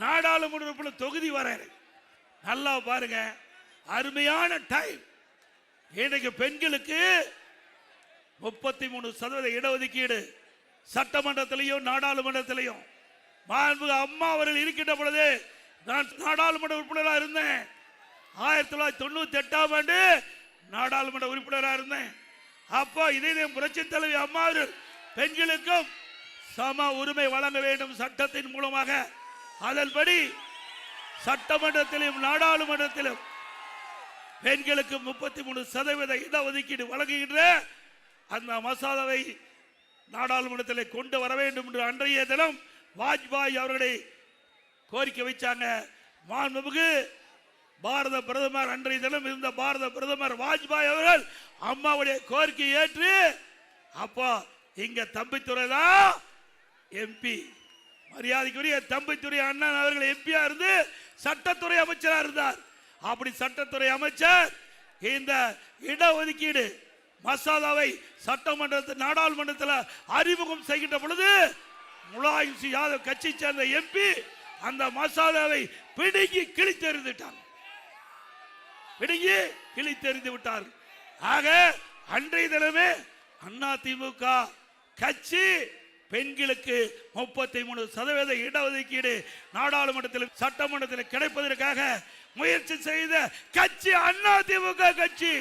நாடாளுமன்ற தொகுதி வர நல்லா பாருங்க, அருமையான டைம். இன்னைக்கு பெண்களுக்கு 33% இடஒதுக்கீடு சட்டமன்றத்திலையும் நாடாளுமன்றத்திலையும். மாண்புமிகு அம்மா அவர்கள் இருக்கின்ற பொழுது நான் நாடாளுமன்ற உறுப்பினராக இருந்தேன். 1998ஆம் ஆண்டு நாடாளுமன்ற உறுப்பினராக இருந்தேன். அப்போ இதே புரட்சி தலைவி அம்மா அவர்கள் பெண்களுக்கும் சம உரிமை வழங்க வேண்டும் சட்டத்தின் மூலமாக. அதன்படி சட்டமன்றத்திலும் நாடாளுமன்றத்திலும் பெண்களுக்கு 33% இடஒதுக்கீடு வழங்குகின்ற அந்த மசோதாவை நாடாளுமன்றத்தில் கொண்டு வர வேண்டும் என்று அன்றைய தினம் வாஜ்பாய் அவர்களை கோரிக்கை வைச்சாங்க. மாண்புமிகு பாரத பிரதமர், அன்றைய தினம் இருந்த பாரத பிரதமர் வாஜ்பாய் அவர்கள் அம்மாவுடைய கோரிக்கை ஏற்று அப்போ இங்க தம்பித்துறை தான் எம்பி, மரியாதைக்குரிய தம்பித்துறை அண்ணன் அவர்கள் எம்பியா இருந்து சட்டத்துறை அமைச்சராக இருந்தார். அப்படி சட்டத்துறை அமைச்சர் இந்த இடஒதுக்கீடு மசோதாவை சட்டமன்றத்தில் நாடாளுமன்றத்தில் அறிமுகம் செய்கின்ற பொழுது முலாயம் சிங் யாதவ் கட்சி சேர்ந்த எம்பி அந்த மசோதாவை பிடுங்கி கிழித்தெறிந்துட்டார். ஆக அன்றைய தினமே அதிமுக கட்சி பெண்களுக்கு 33% இடஒதுக்கீடு நாடாளுமன்றத்தில் சட்டமன்றத்தில் கிடைப்பதற்காக முயற்சி செய்த கட்சி அதிமுக கட்சி.